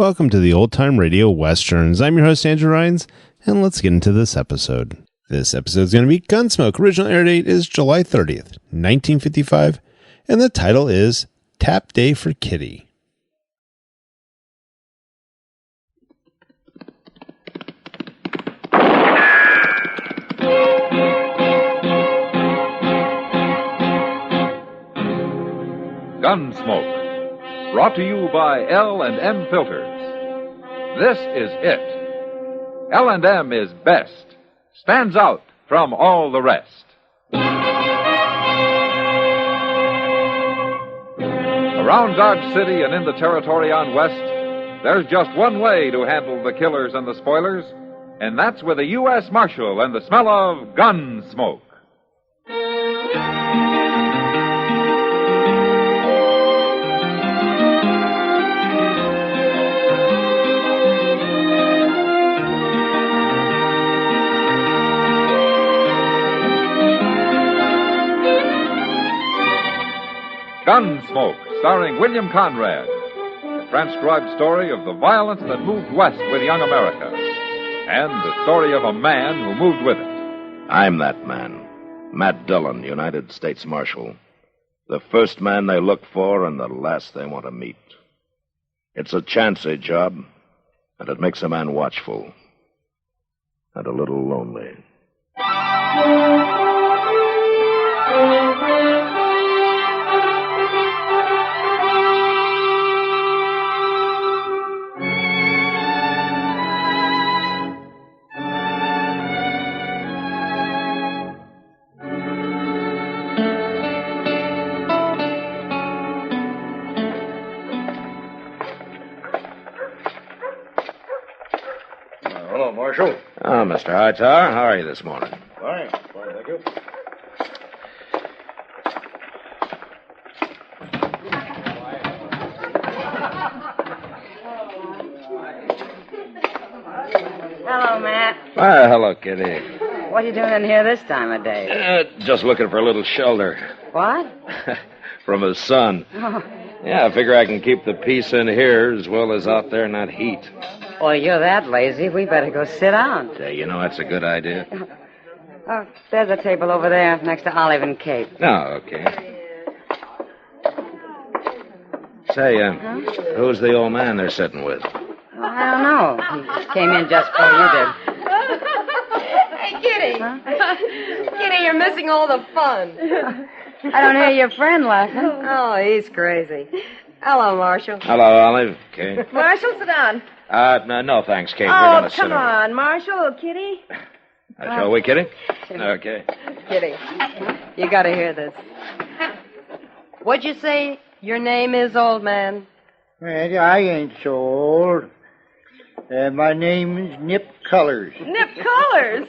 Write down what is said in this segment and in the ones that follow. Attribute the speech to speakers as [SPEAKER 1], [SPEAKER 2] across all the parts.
[SPEAKER 1] Welcome to the Old Time Radio Westerns. I'm your host, Andrew Rhynes, and let's get into this episode. This episode is going to be Gunsmoke. Original air date is July 30th, 1955, and the title is Tap Day for Kitty.
[SPEAKER 2] Gunsmoke, brought to you by L&M Filters. This is it. L&M is best, stands out from all the rest. Around Dodge City and in the territory on West, there's just one way to handle the killers and the spoilers, and that's with a U.S. Marshal and the smell of Gunsmoke. Gunsmoke, starring William Conrad, a transcribed story of the violence that moved west with young America, and the story of a man who moved with it.
[SPEAKER 3] I'm that man, Matt Dillon, United States Marshal. The first man they look for and the last they want to meet. It's a chancy job, and it makes a man watchful and a little lonely.
[SPEAKER 4] Marshal.
[SPEAKER 3] Oh, Mr. Hightower, how are you this morning?
[SPEAKER 4] Fine, thank you.
[SPEAKER 5] Hello, Matt.
[SPEAKER 3] Hello, Kitty.
[SPEAKER 5] What are you doing in here this time of day?
[SPEAKER 3] Just looking for a little shelter.
[SPEAKER 5] What?
[SPEAKER 3] From his son.
[SPEAKER 5] Oh.
[SPEAKER 3] Yeah, I figure I can keep the peace in here as well as out there in that heat.
[SPEAKER 5] Well, you're that lazy. We better go sit down.
[SPEAKER 3] You know, that's a good idea.
[SPEAKER 5] Oh, there's a table over there next to Olive and Kate.
[SPEAKER 3] Oh, okay. Say, who's the old man they're sitting with?
[SPEAKER 5] Well, I don't know. He came in just before you did.
[SPEAKER 6] Hey, Kitty.
[SPEAKER 5] Huh?
[SPEAKER 6] Kitty, you're missing all the fun.
[SPEAKER 5] I don't hear your friend laughing.
[SPEAKER 6] Oh, he's crazy. Hello, Marshal.
[SPEAKER 3] Hello, Olive. Kate.
[SPEAKER 6] Marshal, sit down.
[SPEAKER 3] No, thanks, Kate. We're
[SPEAKER 6] Oh,
[SPEAKER 3] gonna sit
[SPEAKER 6] come
[SPEAKER 3] over.
[SPEAKER 6] on, Marshal. Kitty?
[SPEAKER 3] Shall we, Kitty? Okay.
[SPEAKER 6] Kitty, you gotta hear this. What'd you say your name is, old man?
[SPEAKER 4] Well, I ain't so old. My name is Nip Cullers.
[SPEAKER 6] Nip Collars.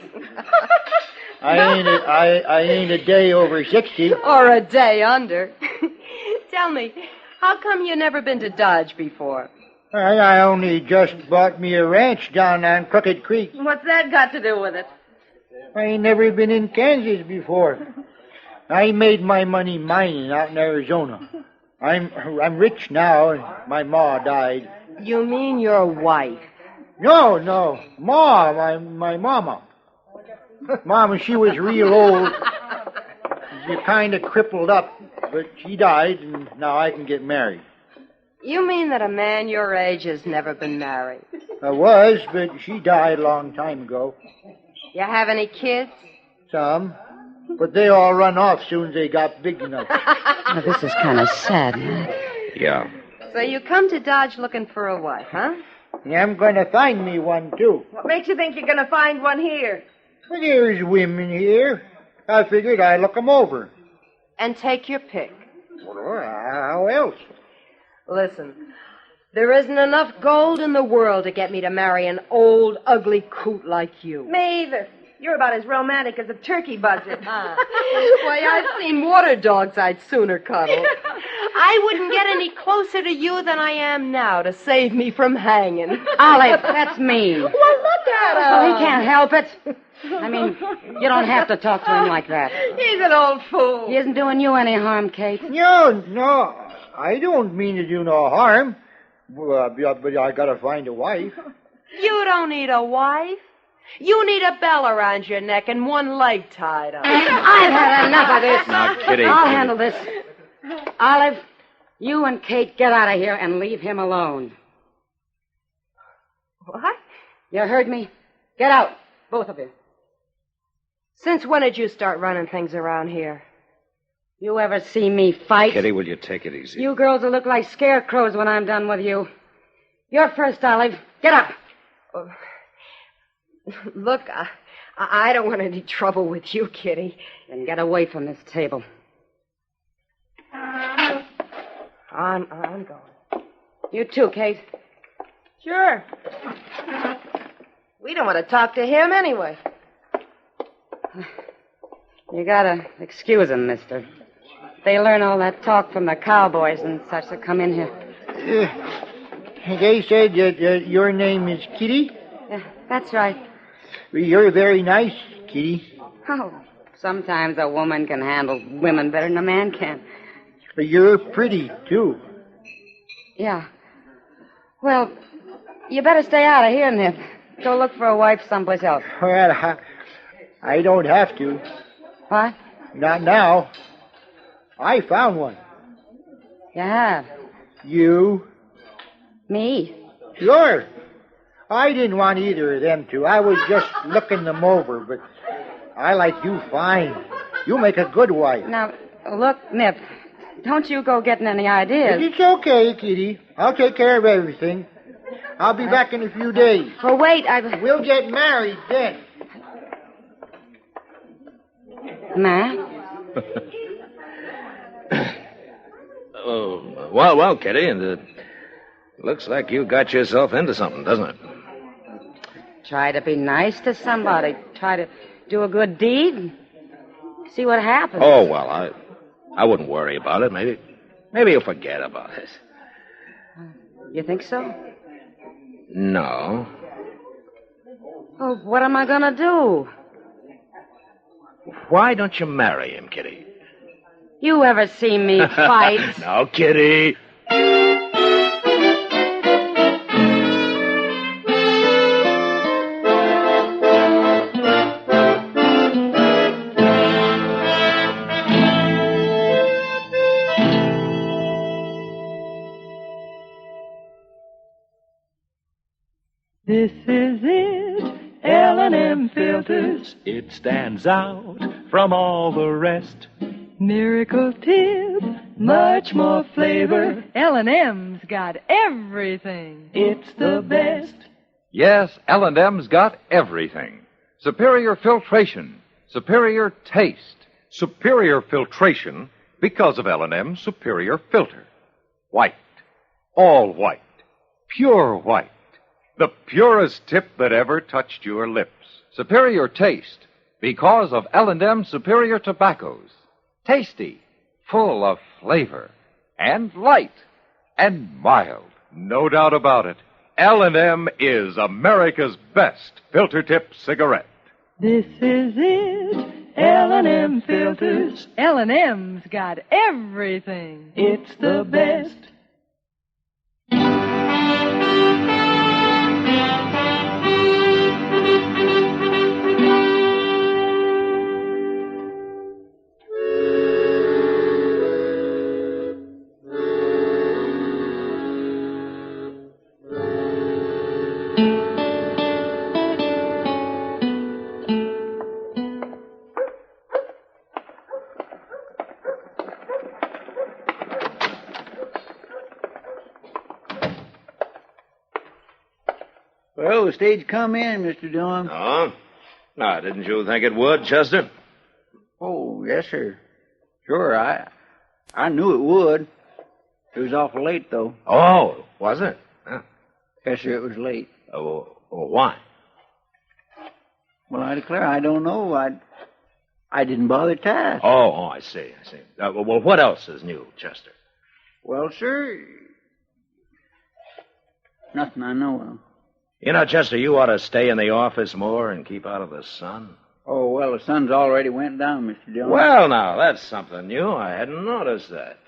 [SPEAKER 4] I ain't a day over 60.
[SPEAKER 6] Or a day under. Tell me, how come you never been to Dodge before?
[SPEAKER 4] I only just bought me a ranch down on Crooked Creek.
[SPEAKER 6] What's that got to do with it?
[SPEAKER 4] I ain't never been in Kansas before. I made my money mining out in Arizona. I'm rich now, and my ma died.
[SPEAKER 6] You mean your wife?
[SPEAKER 4] No, Ma, my mama. Mama, she was real old. She kind of crippled up, but she died, and now I can get married.
[SPEAKER 6] You mean that a man your age has never been married?
[SPEAKER 4] I was, but she died a long time ago.
[SPEAKER 6] You have any kids?
[SPEAKER 4] Some. But they all run off soon as they got big enough.
[SPEAKER 5] Oh, this is kind of sad, Matt.
[SPEAKER 3] Yeah.
[SPEAKER 6] So you come to Dodge looking for a wife, huh?
[SPEAKER 4] Yeah, I'm going to find me one, too.
[SPEAKER 6] What makes you think you're going to find one here?
[SPEAKER 4] Well, there's women here. I figured I'd look 'em over.
[SPEAKER 6] And take your pick.
[SPEAKER 4] Well, how else?
[SPEAKER 6] Listen, there isn't enough gold in the world to get me to marry an old, ugly coot like you.
[SPEAKER 7] Me either. You're about as romantic as a turkey buzzard.
[SPEAKER 6] Why, I've seen water dogs I'd sooner cuddle. I wouldn't get any closer to you than I am now to save me from hanging.
[SPEAKER 5] Olive, that's me.
[SPEAKER 6] Well, look at him.
[SPEAKER 5] Oh, he can't help it. I mean, you don't have to talk to him like that.
[SPEAKER 7] He's an old fool.
[SPEAKER 5] He isn't doing you any harm, Kate.
[SPEAKER 4] No, I don't mean to do no harm. Well, but I gotta find a wife.
[SPEAKER 6] You don't need a wife. You need a bell around your neck and one leg tied up.
[SPEAKER 5] I've had enough of this.
[SPEAKER 3] Now, Kitty.
[SPEAKER 5] I'll handle this. Olive, you and Kate get out of here and leave him alone.
[SPEAKER 6] What?
[SPEAKER 5] You heard me? Get out, both of you.
[SPEAKER 6] Since when did you start running things around here?
[SPEAKER 5] You ever see me fight?
[SPEAKER 3] Kitty, will you take it easy?
[SPEAKER 5] You girls will look like scarecrows when I'm done with you. You're first, Olive. Get up.
[SPEAKER 6] Look, I don't want any trouble with you, Kitty.
[SPEAKER 5] Then get away from this table.
[SPEAKER 6] I'm going.
[SPEAKER 5] You too, Kate.
[SPEAKER 6] Sure. We don't want to talk to him anyway.
[SPEAKER 5] You gotta excuse them, mister. They learn all that talk from the cowboys and such that come in here.
[SPEAKER 4] They said that your name is Kitty?
[SPEAKER 5] Yeah, that's right.
[SPEAKER 4] You're very nice, Kitty.
[SPEAKER 5] Oh, sometimes a woman can handle women better than a man can.
[SPEAKER 4] You're pretty, too.
[SPEAKER 5] Yeah. Well, you better stay out of here, Nip. Go look for a wife someplace else.
[SPEAKER 4] Well, I don't have to.
[SPEAKER 5] What?
[SPEAKER 4] Not now. I found one.
[SPEAKER 5] You have?
[SPEAKER 4] You?
[SPEAKER 5] Me?
[SPEAKER 4] Sure. I didn't want either of them to. I was just looking them over, but I like you fine. You make a good wife.
[SPEAKER 5] Now, look, Nip, don't you go getting any ideas.
[SPEAKER 4] It's okay, Kitty. I'll take care of everything. I'll be back in a few days.
[SPEAKER 5] Well, wait,
[SPEAKER 4] We'll get married then.
[SPEAKER 5] Ma?
[SPEAKER 3] Oh, well, Kitty, and it looks like you got yourself into something, doesn't it?
[SPEAKER 5] Try to be nice to somebody. Try to do a good deed. See what happens.
[SPEAKER 3] Oh, well, I wouldn't worry about it. Maybe you'll forget about it.
[SPEAKER 5] You think so?
[SPEAKER 3] No.
[SPEAKER 5] Oh, what am I gonna do?
[SPEAKER 3] Why don't you marry him, Kitty?
[SPEAKER 5] You ever see me fight?
[SPEAKER 3] Now, Kitty.
[SPEAKER 8] This is it, L&M filters. It stands out from all the rest. Miracle tip, much more flavor. L&M's got everything. It's the best.
[SPEAKER 2] Yes, L&M's got everything. Superior filtration, superior taste. Superior filtration because of L&M's superior filter. White, all white, pure white. The purest tip that ever touched your lips. Superior taste because of L&M's superior tobaccos. Tasty, full of flavor, and light, and mild. No doubt about it. L&M is America's best filter tip cigarette.
[SPEAKER 8] This is it, L&M filters. L&M's got everything. It's the best.
[SPEAKER 9] Well, the stage come in, Mr. Dillon.
[SPEAKER 3] Oh? Now, didn't you think it would, Chester?
[SPEAKER 9] Oh, yes, sir. Sure, I knew it would. It was awful late, though.
[SPEAKER 3] Oh, was it? Huh.
[SPEAKER 9] Yes, sir, it was late.
[SPEAKER 3] Oh, why?
[SPEAKER 9] Well, I declare, I don't know. I didn't bother to ask.
[SPEAKER 3] Oh, I see. Well, what else is new, Chester?
[SPEAKER 9] Well, sir, nothing I know of.
[SPEAKER 3] You know, Chester, you ought to stay in the office more and keep out of the sun.
[SPEAKER 9] Oh, well, the sun's already went down, Mr. Dillon.
[SPEAKER 3] Well, now, that's something new. I hadn't noticed that.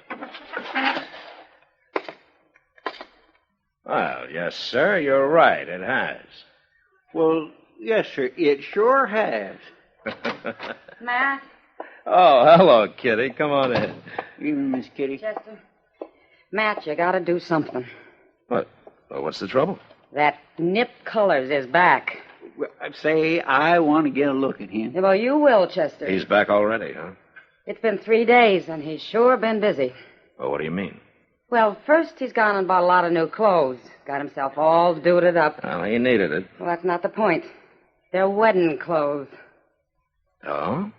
[SPEAKER 3] Well, yes, sir, you're right. It has.
[SPEAKER 9] Well, yes, sir, it sure has.
[SPEAKER 5] Matt?
[SPEAKER 3] Oh, hello, Kitty. Come on in.
[SPEAKER 9] Evening, Miss Kitty.
[SPEAKER 5] Chester? Matt, you gotta do something.
[SPEAKER 3] What? Well, what's the trouble?
[SPEAKER 5] That Nip Cullers is back.
[SPEAKER 9] Well, say, I want to get a look at him.
[SPEAKER 5] Yeah, well, you will, Chester.
[SPEAKER 3] He's back already, huh?
[SPEAKER 5] It's been 3 days, and he's sure been busy.
[SPEAKER 3] Well, what do you mean?
[SPEAKER 5] Well, first he's gone and bought a lot of new clothes. Got himself all duded up.
[SPEAKER 3] Well, he needed it.
[SPEAKER 5] Well, that's not the point. They're wedding clothes.
[SPEAKER 3] Oh?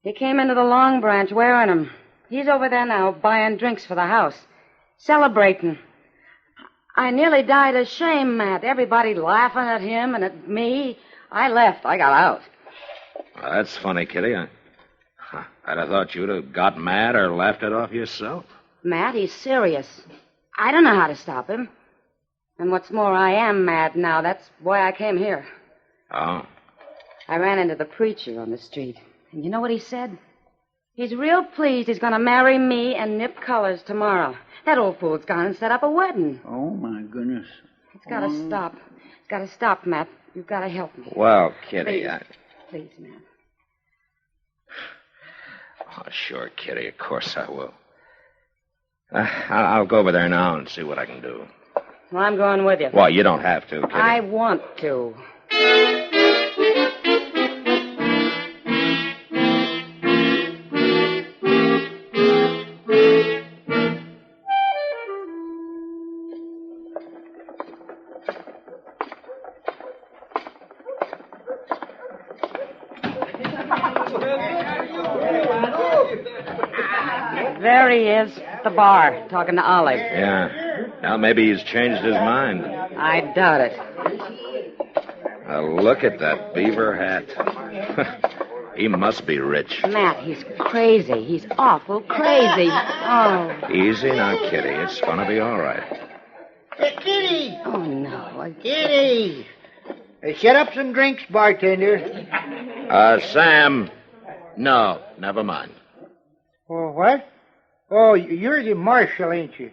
[SPEAKER 5] He came into the Long Branch wearing them. He's over there now buying drinks for the house. Celebrating. I nearly died of shame, Matt. Everybody laughing at him and at me. I left. I got out.
[SPEAKER 3] Well, that's funny, Kitty. I'd have thought you'd have got mad or laughed it off yourself.
[SPEAKER 5] Matt, he's serious. I don't know how to stop him. And what's more, I am mad now. That's why I came here.
[SPEAKER 3] Oh?
[SPEAKER 5] I ran into the preacher on the street. And you know what he said? He's real pleased he's going to marry me and Nip Cullers tomorrow. That old fool's gone and set up a wedding.
[SPEAKER 9] Oh, my goodness.
[SPEAKER 5] It's got to stop. It's got to stop, Matt. You've got to help me.
[SPEAKER 3] Well, Kitty,
[SPEAKER 5] Please, Matt.
[SPEAKER 3] Oh, sure, Kitty. Of course I will. I'll go over there now and see what I can do.
[SPEAKER 5] Well, I'm going with you.
[SPEAKER 3] Well, you don't have to, Kitty.
[SPEAKER 5] I want to. There he is, at the bar, talking to Olive.
[SPEAKER 3] Yeah. Now, maybe he's changed his mind.
[SPEAKER 5] I doubt it.
[SPEAKER 3] Look at that beaver hat. He must be rich.
[SPEAKER 5] Matt, he's crazy. He's awful crazy. Oh.
[SPEAKER 3] Easy now, Kitty. It's going to be all right.
[SPEAKER 4] Hey, Kitty!
[SPEAKER 5] Oh, no.
[SPEAKER 4] Kitty! Hey, set up some drinks, bartender.
[SPEAKER 3] Sam. No, never mind.
[SPEAKER 4] Oh, what? Oh, you're the marshal, ain't you?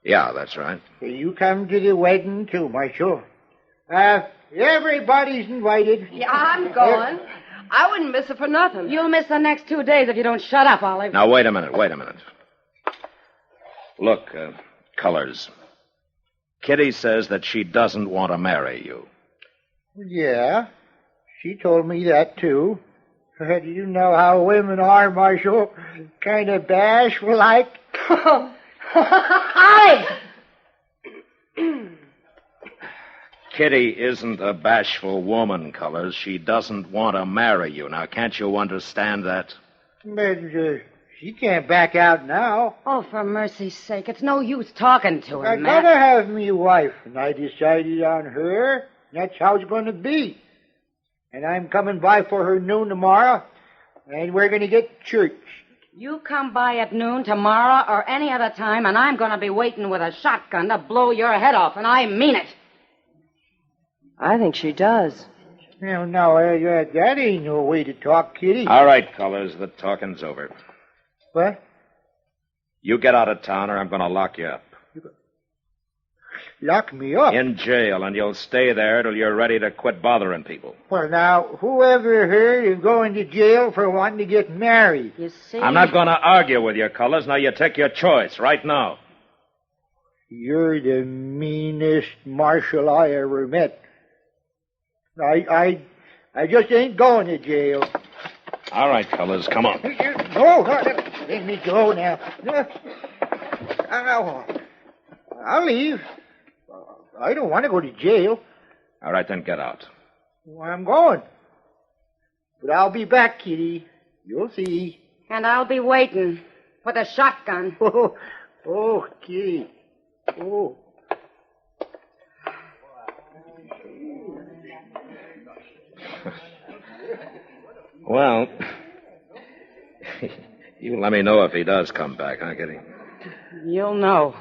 [SPEAKER 3] Yeah, that's right.
[SPEAKER 4] You come to the wedding, too, Marshal. Everybody's invited.
[SPEAKER 6] Yeah, I'm going. I wouldn't miss it for nothing.
[SPEAKER 5] You'll miss the next 2 days if you don't shut up, Olive.
[SPEAKER 3] Now, wait a minute. Look, Cullers. Kitty says that she doesn't want to marry you.
[SPEAKER 4] Yeah, she told me that, too. You know how women are, Marshal. Kind of bashful, like.
[SPEAKER 6] Olive!
[SPEAKER 3] Kitty isn't a bashful woman, Cullers. She doesn't want to marry you. Now, can't you understand that?
[SPEAKER 4] But she can't back out now.
[SPEAKER 5] Oh, for mercy's sake, it's no use talking to her,
[SPEAKER 4] I
[SPEAKER 5] Matt.
[SPEAKER 4] gotta have me wife, and I decided on her. That's how it's going to be. And I'm coming by for her noon tomorrow, and we're going to get church.
[SPEAKER 5] You come by at noon tomorrow or any other time, and I'm going to be waiting with a shotgun to blow your head off, and I mean it.
[SPEAKER 6] I think she does.
[SPEAKER 4] No, that ain't no way to talk, Kitty.
[SPEAKER 3] All right, Cullers, the talking's over.
[SPEAKER 4] What?
[SPEAKER 3] You get out of town or I'm going to lock you up.
[SPEAKER 4] Lock me up?
[SPEAKER 3] In jail, and you'll stay there till you're ready to quit bothering people.
[SPEAKER 4] Well, now, whoever heard of going to jail for wanting to get married?
[SPEAKER 5] You see?
[SPEAKER 3] I'm not going to argue with you, Cullers. Now you take your choice right now.
[SPEAKER 4] You're the meanest marshal I ever met. I just ain't going to jail.
[SPEAKER 3] All right, Cullers, come on.
[SPEAKER 4] No, let me go now. I'll leave. I don't want to go to jail.
[SPEAKER 3] All right, then get out.
[SPEAKER 4] Well, I'm going. But I'll be back, Kitty. You'll see.
[SPEAKER 5] And I'll be waiting with a shotgun.
[SPEAKER 4] Oh, Kitty. Oh.
[SPEAKER 3] Well, you let me know if he does come back, huh, Kitty?
[SPEAKER 5] You'll know.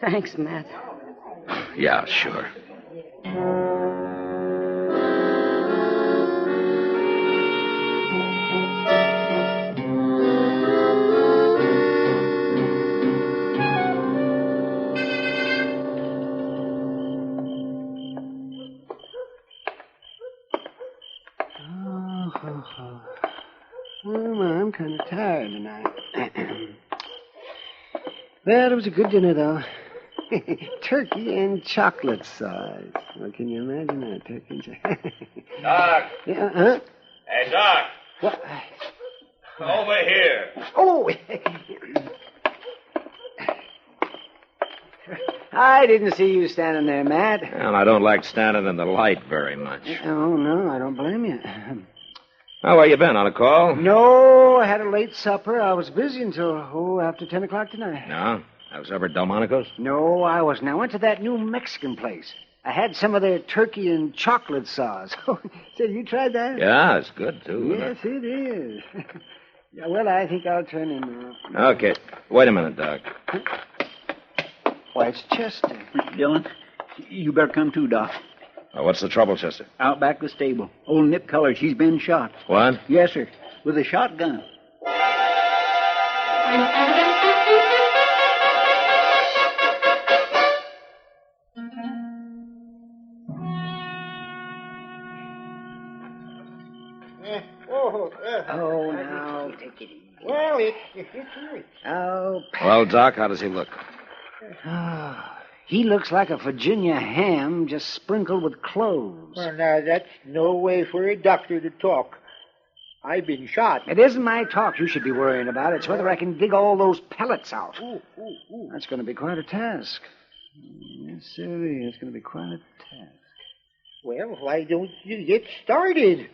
[SPEAKER 5] Thanks, Matt.
[SPEAKER 3] Yeah, sure.
[SPEAKER 10] Well, I'm kind of tired tonight. Well, it was a good dinner, though. Turkey and chocolate sauce. Well, can you imagine that? Turkey and chocolate.
[SPEAKER 3] Doc!
[SPEAKER 10] Yeah, huh?
[SPEAKER 3] Hey, Doc!
[SPEAKER 10] What?
[SPEAKER 3] Over here.
[SPEAKER 10] Oh! I didn't see you standing there, Matt.
[SPEAKER 3] Well, I don't like standing in the light very much.
[SPEAKER 10] Oh, no, I don't blame you.
[SPEAKER 3] Oh, where you been? On a call?
[SPEAKER 10] No, I had a late supper. I was busy until, after 10 o'clock tonight.
[SPEAKER 3] No? I was over at Delmonico's?
[SPEAKER 10] No, I wasn't. I went to that new Mexican place. I had some of their turkey and chocolate sauce. Say, you tried that?
[SPEAKER 3] Yeah, it's good, too.
[SPEAKER 10] Yes, it is. Yeah, well, I think I'll turn in now.
[SPEAKER 3] Okay. Wait a minute, Doc.
[SPEAKER 10] Why, it's Chester.
[SPEAKER 9] Mr. Dillon, you better come too, Doc.
[SPEAKER 3] What's the trouble, Chester?
[SPEAKER 9] Out back the stable. Old Nip Culler, she's been shot.
[SPEAKER 3] What?
[SPEAKER 9] Yes, sir. With a shotgun.
[SPEAKER 10] Oh, now, take it easy.
[SPEAKER 4] Well, it's right.
[SPEAKER 10] Oh,
[SPEAKER 3] Well, Doc, how does he look?
[SPEAKER 10] he looks like a Virginia ham just sprinkled with cloves.
[SPEAKER 4] Well, now, that's no way for a doctor to talk. I've been shot.
[SPEAKER 10] It isn't my talk you should be worrying about. It's whether I can dig all those pellets out.
[SPEAKER 4] Ooh.
[SPEAKER 10] That's going to be quite a task. Yes, sir. It's going to be quite a task.
[SPEAKER 4] Well, why don't you get started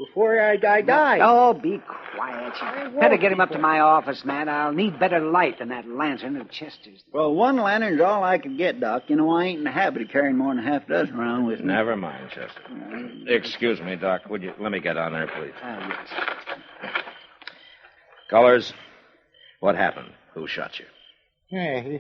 [SPEAKER 4] before I die?
[SPEAKER 10] Oh, be quiet. You better get him up to my office, man. I'll need better light than that lantern of Chester's.
[SPEAKER 9] Well, one lantern's all I could get, Doc. You know, I ain't in the habit of carrying more than half a dozen around with me.
[SPEAKER 3] Never mind, Chester. Excuse me, Doc. Would you let me get on there, please?
[SPEAKER 10] Yes.
[SPEAKER 3] Colors, what happened? Who shot you?
[SPEAKER 4] Yeah,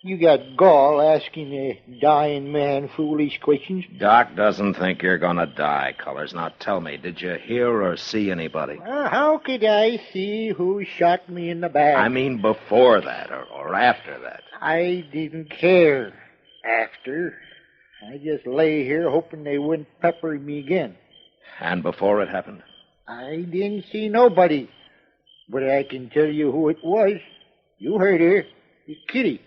[SPEAKER 4] you got gall asking a dying man foolish questions.
[SPEAKER 3] Doc doesn't think you're gonna die, Colors. Now tell me, did you hear or see anybody?
[SPEAKER 4] How could I see who shot me in the back?
[SPEAKER 3] I mean before that or after that.
[SPEAKER 4] I didn't care after. I just lay here hoping they wouldn't pepper me again.
[SPEAKER 3] And before it happened?
[SPEAKER 4] I didn't see nobody. But I can tell you who it was. You heard her. It's Kitty.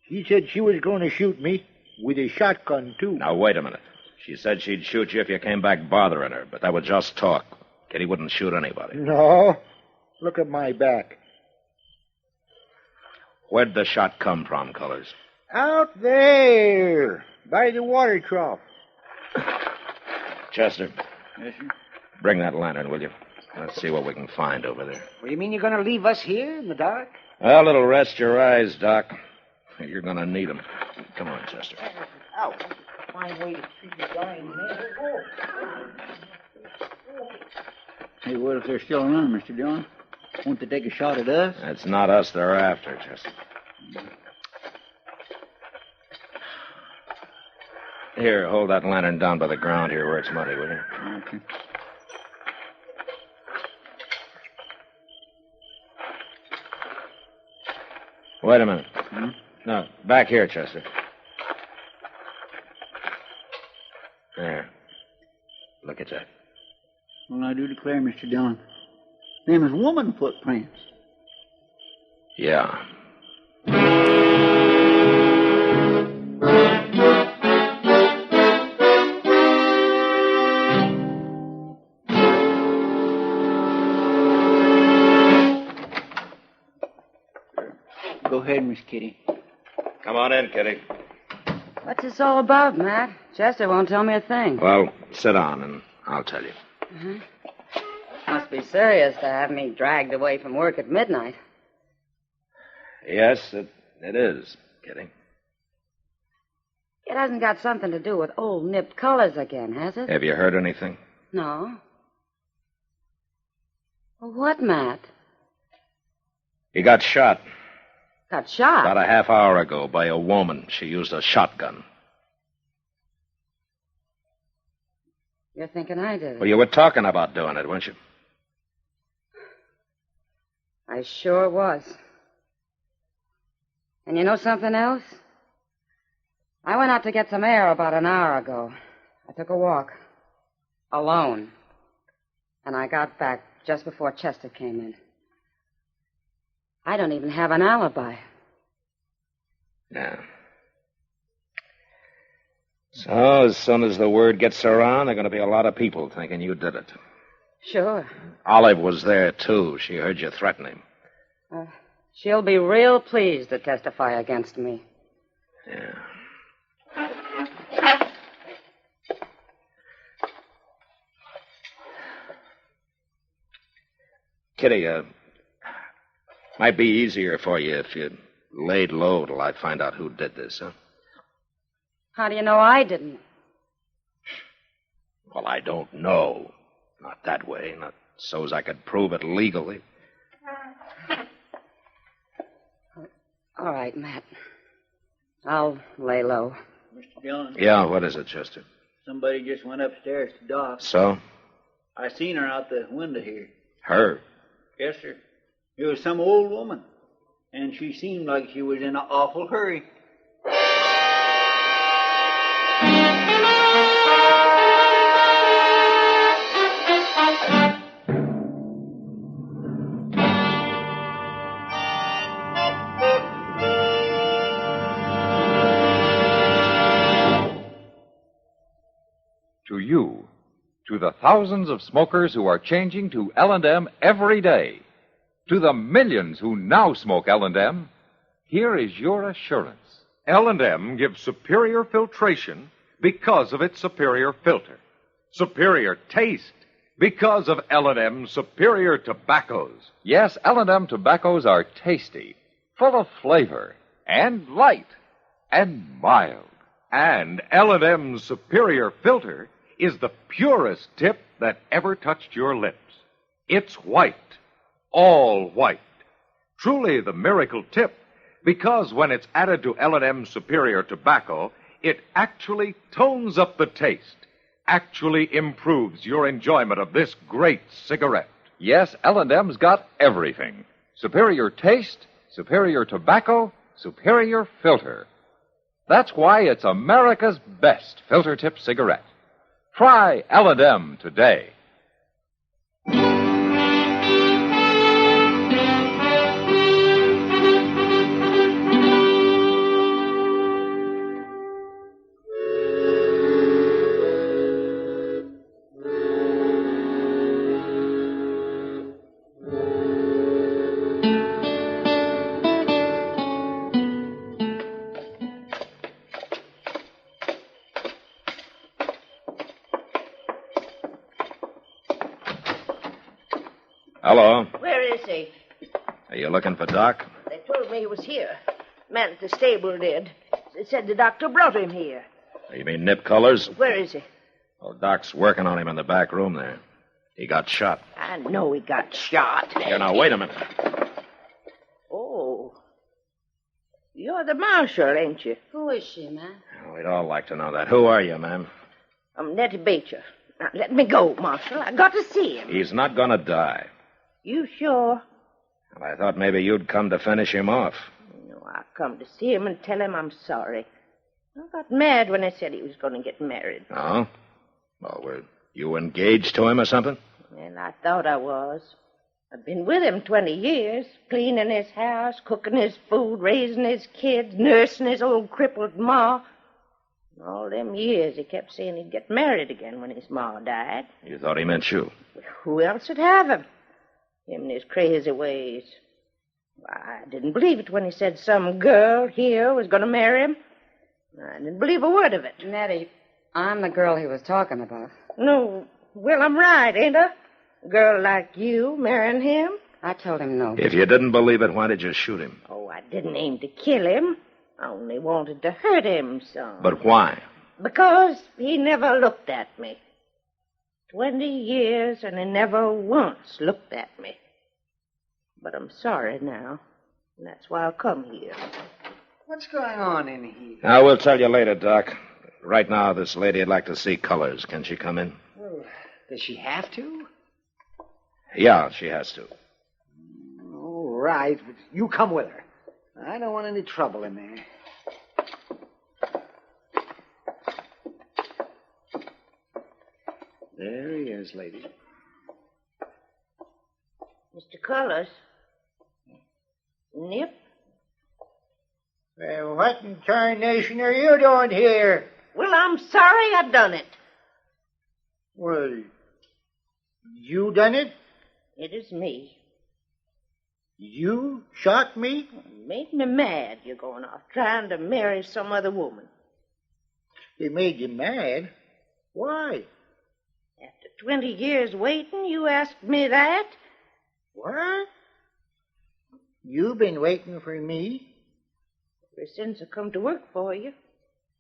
[SPEAKER 4] She said she was going to shoot me with a shotgun, too.
[SPEAKER 3] Now, wait a minute. She said she'd shoot you if you came back bothering her, but that was just talk. Kitty wouldn't shoot anybody.
[SPEAKER 4] No. Look at my back.
[SPEAKER 3] Where'd the shot come from, Colors?
[SPEAKER 4] Out there, by the water trough.
[SPEAKER 3] Chester,
[SPEAKER 9] Yes, sir.
[SPEAKER 3] bring that lantern, will you? Let's see what we can find over there.
[SPEAKER 10] Well, you mean you're going to leave us here in the dark?
[SPEAKER 3] Well, it'll rest your eyes, Doc. You're going to need them. Come on, Chester.
[SPEAKER 4] Ow. Fine way to treat a dying man.
[SPEAKER 9] Hey, what if they're still around, Mr. Dillon? Won't they take a shot at us?
[SPEAKER 3] It's not us they're after, Chester. Here, hold that lantern down by the ground here where it's muddy, will you?
[SPEAKER 9] Okay.
[SPEAKER 3] Wait a minute. No, back here, Chester. There. Look at that.
[SPEAKER 9] Well, I do declare, Mr. Dillon, them is woman footprints.
[SPEAKER 3] Yeah.
[SPEAKER 9] Go ahead, Miss Kitty.
[SPEAKER 3] Come on in, Kitty.
[SPEAKER 5] What's this all about, Matt? Chester won't tell me a thing.
[SPEAKER 3] Well, sit down and I'll tell you.
[SPEAKER 5] Must be serious to have me dragged away from work at midnight.
[SPEAKER 3] Yes, it is, Kitty.
[SPEAKER 5] It hasn't got something to do with old nipped colors again, has it?
[SPEAKER 3] Have you heard anything?
[SPEAKER 5] No. Well, what, Matt?
[SPEAKER 3] He got shot
[SPEAKER 5] Got shot?
[SPEAKER 3] about a half hour ago by a woman. She used a shotgun.
[SPEAKER 5] You're thinking I did it.
[SPEAKER 3] Well, you were talking about doing it, weren't you?
[SPEAKER 5] I sure was. And you know something else? I went out to get some air about an hour ago. I took a walk. Alone. And I got back just before Chester came in. I don't even have an alibi.
[SPEAKER 3] Yeah. So, as soon as the word gets around, there are going to be a lot of people thinking you did it.
[SPEAKER 5] Sure.
[SPEAKER 3] Olive was there, too. She heard you threaten him.
[SPEAKER 5] She'll be real pleased to testify against me.
[SPEAKER 3] Yeah. Kitty, might be easier for you if you laid low till I find out who did this, huh?
[SPEAKER 5] How do you know I didn't?
[SPEAKER 3] Well, I don't know. Not that way. Not so's I could prove it legally.
[SPEAKER 5] All right, Matt. I'll lay low.
[SPEAKER 9] Mr. Dillon?
[SPEAKER 3] Yeah, what is it, Chester?
[SPEAKER 9] Somebody just went upstairs to Doc.
[SPEAKER 3] So?
[SPEAKER 9] I seen her out the window here.
[SPEAKER 3] Her?
[SPEAKER 9] Yes, sir. It was some old woman, and she seemed like she was in an awful hurry.
[SPEAKER 2] To you, to the thousands of smokers who are changing to L&M every day, to the millions who now smoke L&M, here is your assurance.
[SPEAKER 11] L&M gives superior filtration because of its superior filter. Superior taste because of L&M's superior tobaccos.
[SPEAKER 2] Yes, L&M tobaccos are tasty, full of flavor, and light, and mild.
[SPEAKER 11] And L&M's superior filter is the purest tip that ever touched your lips. It's white, all white. Truly the miracle tip, because when it's added to L&M's superior tobacco, it actually tones up the taste, actually improves your enjoyment of this great cigarette.
[SPEAKER 2] Yes, L&M's got everything. Superior taste, superior tobacco, superior filter. That's why it's America's best filter tip cigarette. Try L&M today.
[SPEAKER 3] Hello.
[SPEAKER 12] Where is he?
[SPEAKER 3] Are you looking for Doc?
[SPEAKER 12] They told me he was here. Man at the stable did. They said the doctor brought him here.
[SPEAKER 3] You mean Nip Cullers?
[SPEAKER 12] Where is he?
[SPEAKER 3] Well, Doc's working on him in the back room there. He got shot.
[SPEAKER 12] I know he got shot.
[SPEAKER 3] Here, now, wait a minute.
[SPEAKER 12] Oh. You're the marshal, ain't you?
[SPEAKER 5] Who is she, man?
[SPEAKER 3] Oh, we'd all like to know that. Who are you, ma'am?
[SPEAKER 12] I'm Nettie Beecher. Now, let me go, Marshal. I got to see him.
[SPEAKER 3] He's not gonna die.
[SPEAKER 12] You sure?
[SPEAKER 3] Well, I thought maybe you'd come to finish him off.
[SPEAKER 12] No, I come to see him and tell him I'm sorry. I got mad when I said he was going to get married.
[SPEAKER 3] Oh? Well, were you engaged to him or something?
[SPEAKER 12] Well, I thought I was. I've been with him 20 years, cleaning his house, cooking his food, raising his kids, nursing his old crippled ma. And all them years he kept saying he'd get married again when his ma died.
[SPEAKER 3] You thought he meant you?
[SPEAKER 12] Who else would have him? Him and his crazy ways. I didn't believe it when he said some girl here was going to marry him. I didn't believe a word of it.
[SPEAKER 5] Nettie, I'm the girl he was talking about.
[SPEAKER 12] No, well, I'm right, ain't I? A girl like you marrying him?
[SPEAKER 5] I told him no.
[SPEAKER 3] If you didn't believe it, why did you shoot him?
[SPEAKER 12] Oh, I didn't aim to kill him. I only wanted to hurt him some.
[SPEAKER 3] But why?
[SPEAKER 12] Because he never looked at me. 20 years, and he never once looked at me. But I'm sorry now, and that's why I'll come here.
[SPEAKER 10] What's going on in here?
[SPEAKER 3] I will tell you later, Doc. Right now, this lady'd like to see Cullers. Can she come in?
[SPEAKER 10] Well, does she have to?
[SPEAKER 3] Yeah, she has to.
[SPEAKER 10] All right, but you come with her. I don't want any trouble in there. There he is, lady.
[SPEAKER 12] Mr. Cullers. Nip?
[SPEAKER 4] Well, what in tarnation are you doing here?
[SPEAKER 12] Well, I'm sorry I done it.
[SPEAKER 4] Well, you done it?
[SPEAKER 12] It is me.
[SPEAKER 4] You shot me?
[SPEAKER 12] Made me mad, you going off trying to marry some other woman.
[SPEAKER 4] It made you mad? Why?
[SPEAKER 12] After 20 years waiting, you asked me that?
[SPEAKER 4] What? You been waiting for me?
[SPEAKER 12] Ever since I come to work for you,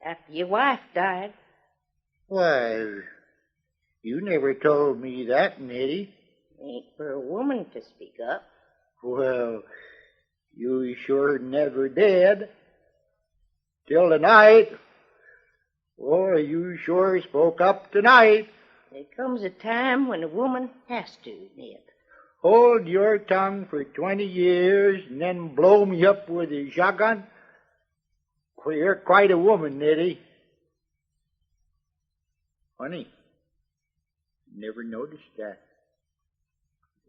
[SPEAKER 12] after your wife died.
[SPEAKER 4] Why, you never told me that, Nettie.
[SPEAKER 12] Ain't for a woman to speak up.
[SPEAKER 4] Well, you sure never did. Till tonight. Oh, you sure spoke up tonight.
[SPEAKER 12] There comes a time when a woman has to, Nip.
[SPEAKER 4] Hold your tongue for 20 years and then blow me up with a shotgun? Well, you're quite a woman, Nettie. Honey, never noticed that.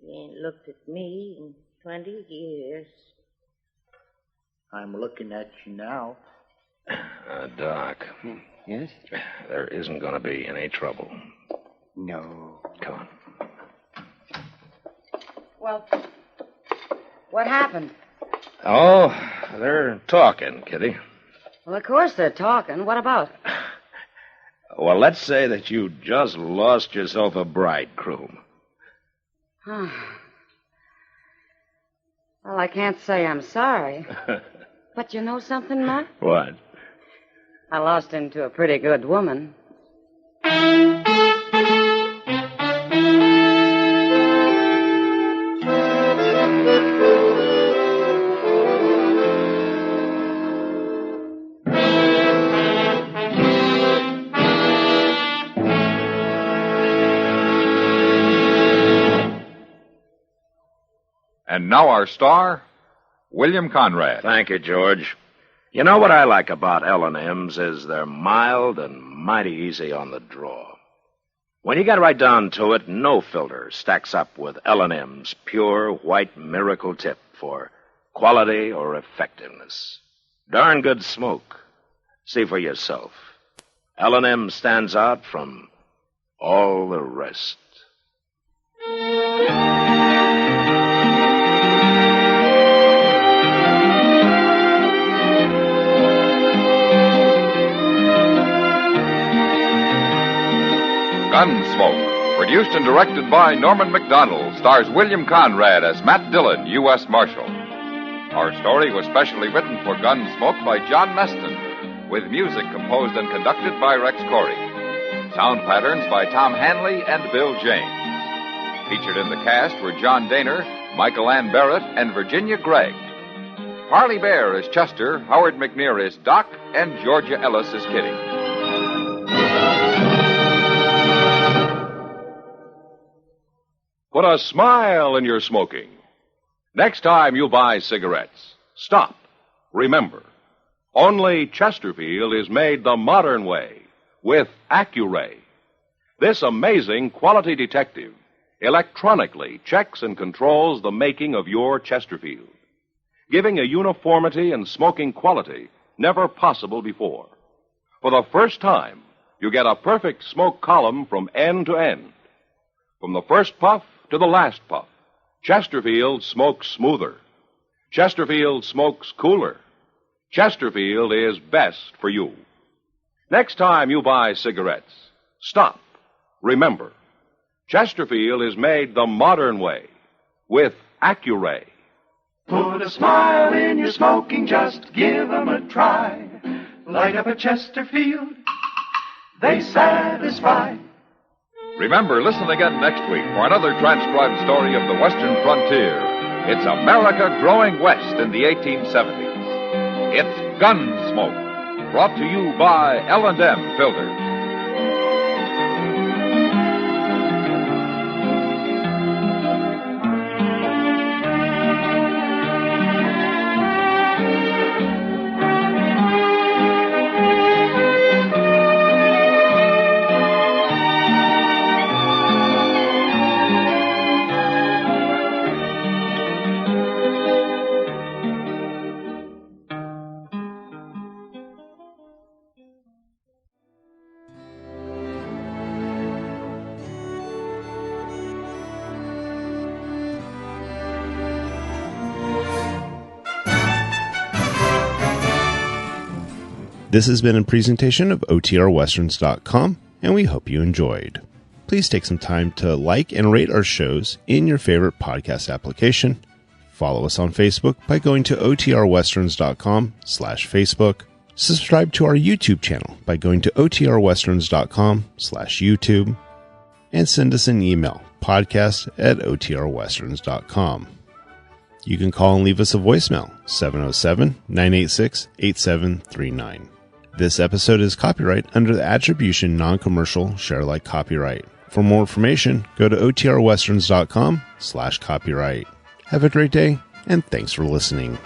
[SPEAKER 12] You ain't looked at me in 20 years.
[SPEAKER 4] I'm looking at you now.
[SPEAKER 3] Doc.
[SPEAKER 10] Yes?
[SPEAKER 3] There isn't going to be any trouble.
[SPEAKER 10] No.
[SPEAKER 3] Come on.
[SPEAKER 5] Well, what happened?
[SPEAKER 3] Oh, they're talking, Kitty.
[SPEAKER 5] Well, of course they're talking. What about?
[SPEAKER 3] Well, let's say that you just lost yourself a bridegroom.
[SPEAKER 5] Well, I can't say I'm sorry. But you know something, Ma?
[SPEAKER 3] What?
[SPEAKER 5] I lost into a pretty good woman.
[SPEAKER 2] And now our star, William Conrad.
[SPEAKER 3] Thank you, George. You know what I like about L&M's is they're mild and mighty easy on the draw. When you get right down to it, no filter stacks up with L&M's pure white miracle tip for quality or effectiveness. Darn good smoke. See for yourself. L&M stands out from all the rest.
[SPEAKER 2] Gunsmoke, produced and directed by Norman Macdonnell, stars William Conrad as Matt Dillon, U.S. Marshal. Our story was specially written for Gunsmoke by John Meston, with music composed and conducted by Rex Koury. Sound patterns by Tom Hanley and Bill James. Featured in the cast were John Dehner, Michael Ann Berret, and Virginia Gregg. Parley Baer is Chester, Howard McNear is Doc, and Georgia Ellis is Kitty.
[SPEAKER 11] Put a smile in your smoking. Next time you buy cigarettes, stop. Remember, only Chesterfield is made the modern way with Accuray. This amazing quality detective electronically checks and controls the making of your Chesterfield, giving a uniformity and smoking quality never possible before. For the first time, you get a perfect smoke column from end to end. From the first puff to the last puff, Chesterfield smokes smoother. Chesterfield smokes cooler. Chesterfield is best for you. Next time you buy cigarettes, stop. Remember, Chesterfield is made the modern way with Accuray.
[SPEAKER 13] Put a smile in your smoking, just give 'em a try. Light up a Chesterfield, they satisfy.
[SPEAKER 2] Remember, listen again next week for another transcribed story of the Western frontier. It's America growing west in the 1870s. It's Gunsmoke, brought to you by L&M Filters.
[SPEAKER 1] This has been a presentation of OTRWesterns.com, and we hope you enjoyed. Please take some time to like and rate our shows in your favorite podcast application. Follow us on Facebook by going to OTRWesterns.com/Facebook. Subscribe to our YouTube channel by going to OTRWesterns.com/YouTube. And send us an email, podcast@OTRWesterns.com. You can call and leave us a voicemail, 707-986-8739. This episode is copyright under the Attribution Non-Commercial Share Alike Copyright. For more information, go to OTRWesterns.com/copyright. Have a great day, and thanks for listening.